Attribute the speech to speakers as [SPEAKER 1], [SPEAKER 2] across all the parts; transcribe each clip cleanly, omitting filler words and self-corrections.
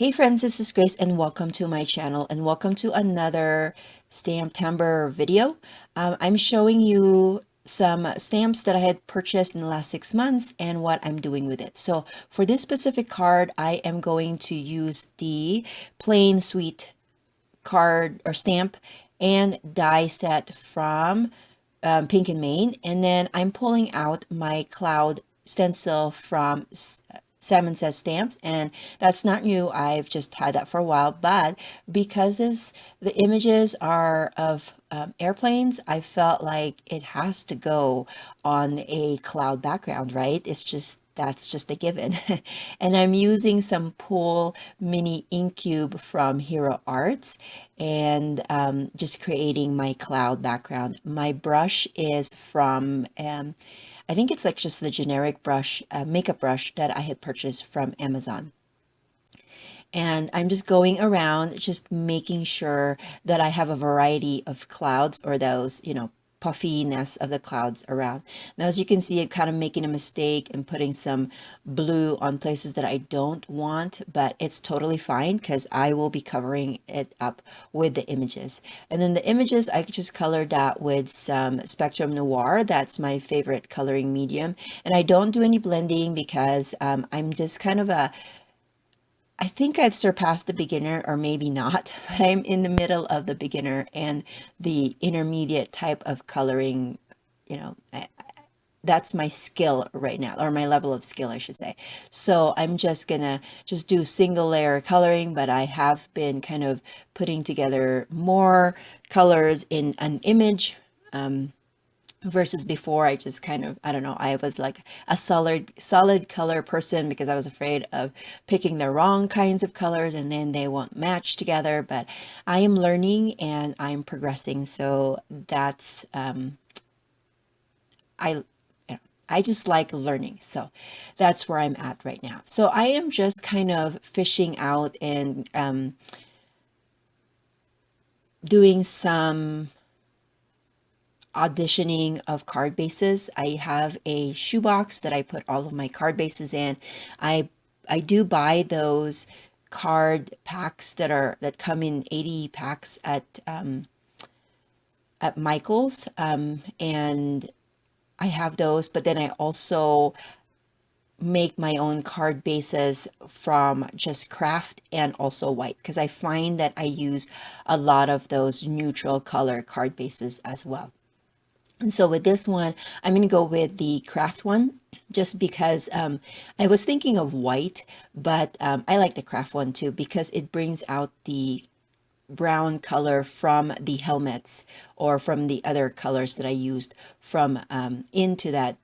[SPEAKER 1] Hey friends, this is Grace and welcome to my channel and welcome to another Stamptember video. I'm showing you some stamps that I had purchased in the last 6 months and what I'm doing with it. So for this specific card, I am going to use the plain sweet card or stamp and die set from Pink and Main, and then I'm pulling out my cloud stencil from Salmon Says Stamps, and that's not new. I've just had that for a while, but because the images are of airplanes, I felt like it has to go on a cloud background, right? That's just a given. And I'm using some Pool Mini Ink Cube from Hero Arts and just creating my cloud background. My brush is from, I think it's like just the generic brush, makeup brush that I had purchased from Amazon. And I'm just going around, just making sure that I have a variety of clouds or those, puffiness of the clouds around. Now, as you can see, I'm kind of making a mistake and putting some blue on places that I don't want, but it's totally fine because I will be covering it up with the images. And then the images, I just colored that with some Spectrum Noir. That's my favorite coloring medium. And I don't do any blending because I'm just kind of I think I've surpassed the beginner or maybe not, but I'm in the middle of the beginner and the intermediate type of coloring, you know, that's my skill right now, or my level of skill, I should say. So I'm just gonna just do single layer coloring, but I have been kind of putting together more colors in an image. Versus before, I just kind of, I don't know, I was like a solid color person because I was afraid of picking the wrong kinds of colors and then they won't match together. But I am learning and I'm progressing, so that's I you know, I just like learning, so that's where I'm at right now. So I am just kind of fishing out and doing some auditioning of card bases. I have a shoebox that I put all of my card bases in. I I do buy those card packs that come in 80 packs at Michael's, and I have those. But then I also make my own card bases from just craft and also white because I find that I use a lot of those neutral color card bases as well. And so with this one, I'm going to go with the craft one just because I was thinking of white, but I like the craft one too because it brings out the brown color from the helmets or from the other colors that I used from into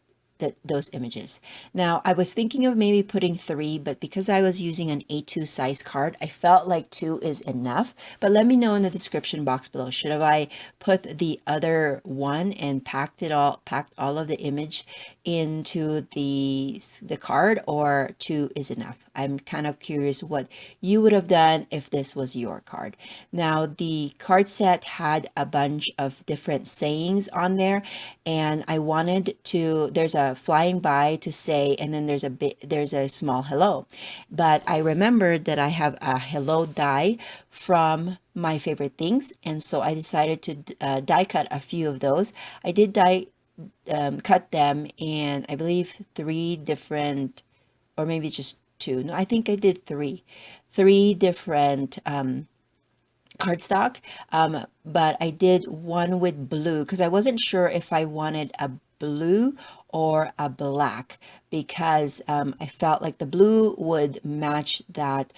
[SPEAKER 1] those images. Now, I was thinking of maybe putting three, but because I was using an A2 size card, I felt like two is enough. But let me know in the description box below. Should have I put the other one and packed all of the image into the card, or two is enough? I'm kind of curious what you would have done if this was your card. Now, the card set had a bunch of different sayings on there, and I wanted to, there's a flying by to say, and then there's a small hello. But I remembered that I have a hello die from my favorite things, and so I decided to die cut a few of those. I did die cut them in, I believe, three different, or maybe just two. No, I think I did three different cardstock, but I did one with blue because I wasn't sure if I wanted a blue or a black because I felt like the blue would match that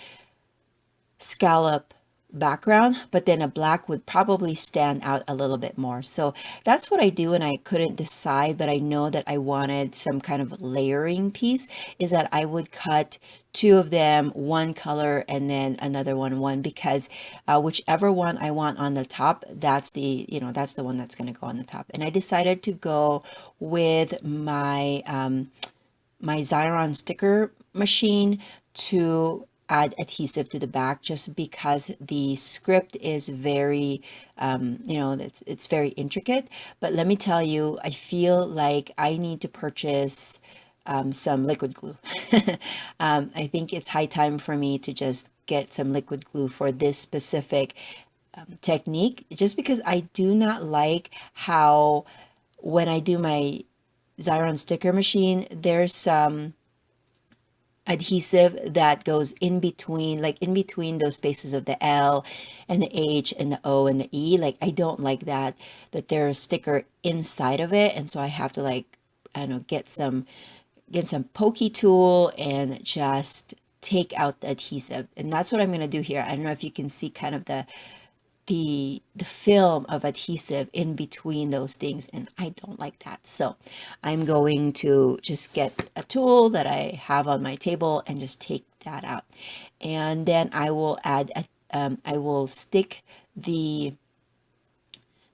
[SPEAKER 1] scallop background, but then a black would probably stand out a little bit more. So that's what I do, and I couldn't decide, but I know that I wanted some kind of layering piece, is that I would cut two of them one color and then another one because whichever one I want on the top, that's that's the one that's going to go on the top. And I decided to go with my Xyron sticker machine to add adhesive to the back just because the script is very it's very intricate. But let me tell you, I feel like I need to purchase some liquid glue. I think it's high time for me to just get some liquid glue for this specific technique, just because I do not like how when I do my Xyron sticker machine, there's some adhesive that goes in between, like in between those spaces of the L and the H and the O and the E. Like I don't like that there's a sticker inside of it, and so I have to, like, I don't know, get some pokey tool and just take out the adhesive. And that's what I'm going to do here. I don't know if you can see kind of the film of adhesive in between those things, and I don't like that. So I'm going to just get a tool that I have on my table and just take that out. And then I will add I will stick the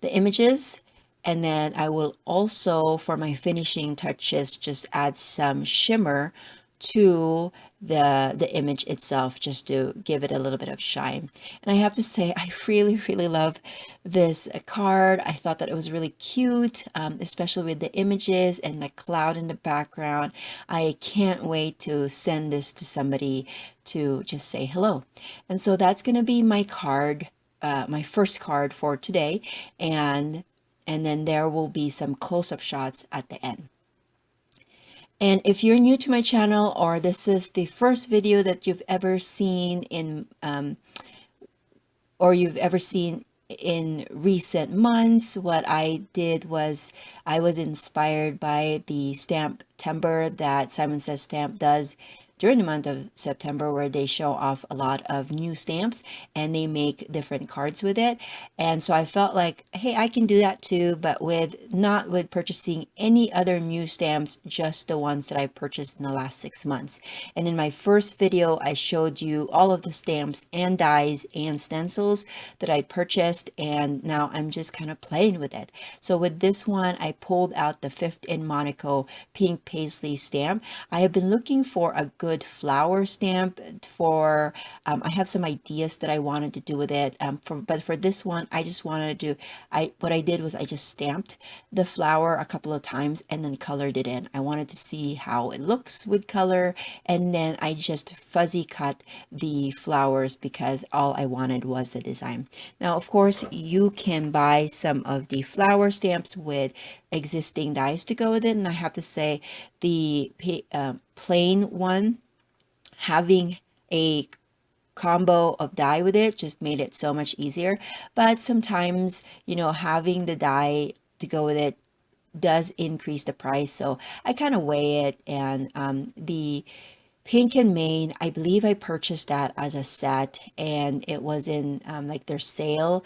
[SPEAKER 1] images, and then I will also, for my finishing touches, just add some shimmer to the image itself, just to give it a little bit of shine. And I have to say, I really love this card. I thought that it was really cute, especially with the images and the cloud in the background. I can't wait to send this to somebody to just say hello. And so that's going to be my card, my first card for today, and then there will be some close-up shots at the end. And if you're new to my channel, or this is the first video that you've ever seen in or you've ever seen in recent months, what I did was I was inspired by the Stamptember that Simon Says Stamp does during the month of September, where they show off a lot of new stamps and they make different cards with it. And so I felt like, hey, I can do that too, but not with purchasing any other new stamps, just the ones that I purchased in the last 6 months. And in my first video, I showed you all of the stamps and dies and stencils that I purchased, and now I'm just kind of playing with it. So with this one, I pulled out the 5th in Monaco pink paisley stamp. I have been looking for a good flower stamp for, I have some ideas that I wanted to do with it, but for this one, I just wanted to do, what I did was I just stamped the flower a couple of times and then colored it in. I wanted to see how it looks with color, and then I just fuzzy cut the flowers because all I wanted was the design. Now, of course, you can buy some of the flower stamps with existing dies to go with it, and I have to say the plain one, having a combo of die with it just made it so much easier. But sometimes, having the die to go with it does increase the price, so I kind of weigh it. And the pink and main, I believe I purchased that as a set, and it was in like their sale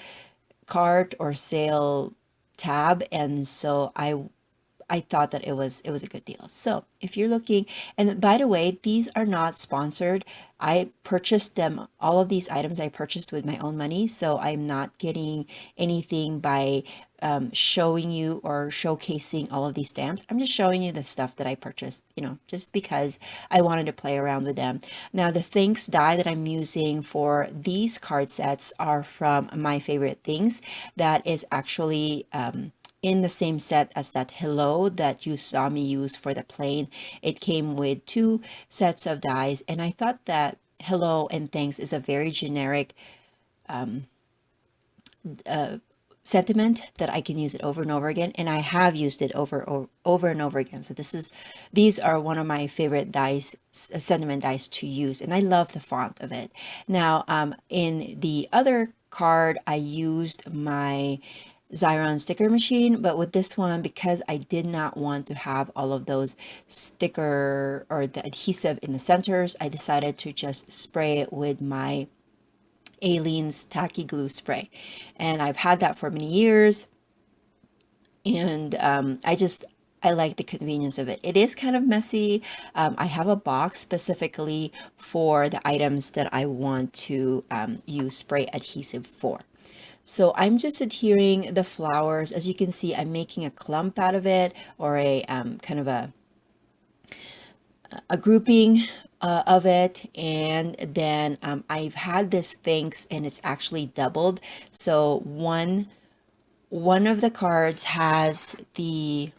[SPEAKER 1] cart or sale tab, and so I thought that it was a good deal. So if you're looking, and by the way, these are not sponsored. I purchased them, all of these items I purchased with my own money, so I'm not getting anything by showing you or showcasing all of these stamps. I'm just showing you the stuff that I purchased, just because I wanted to play around with them. Now, the thanks die that I'm using for these card sets are from My Favorite Things. That is actually in the same set as that hello that you saw me use for the plane. It came with 2 sets of dies, and I thought that hello and thanks is a very generic sentiment that I can use it over and over again, and I have used it over and over again. So these are one of my favorite dies, sentiment dies to use, and I love the font of it. Now, in the other card, I used my Xyron sticker machine, but with this one, because I did not want to have all of those sticker or the adhesive in the centers, I decided to just spray it with my Aleene's tacky glue spray, and I've had that for many years, and I like the convenience of it. It is kind of messy. I have a box specifically for the items that I want to use spray adhesive for. So I'm just adhering the flowers. As you can see, I'm making a clump out of it, or a kind of a grouping of it. And then I've had this thanks, and it's actually doubled. So one of the cards has the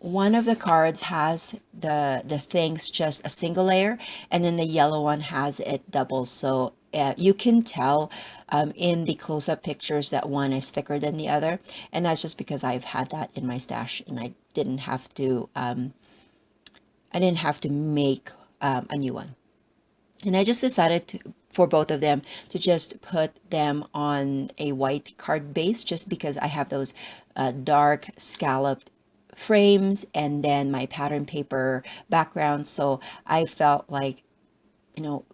[SPEAKER 1] one of the cards has the things just a single layer, and then the yellow one has it double. So you can tell in the close-up pictures that one is thicker than the other, and that's just because I've had that in my stash and I didn't have to make a new one. And I just decided to, for both of them, to just put them on a white card base, just because I have those dark scalloped frames and then my pattern paper background. So I felt like,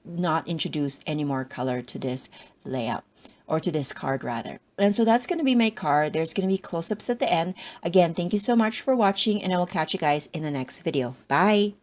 [SPEAKER 1] not introduce any more color to this layout, or to this card rather. And so that's going to be my card. There's going to be close-ups at the end. Again, thank you so much for watching, and I will catch you guys in the next video. Bye.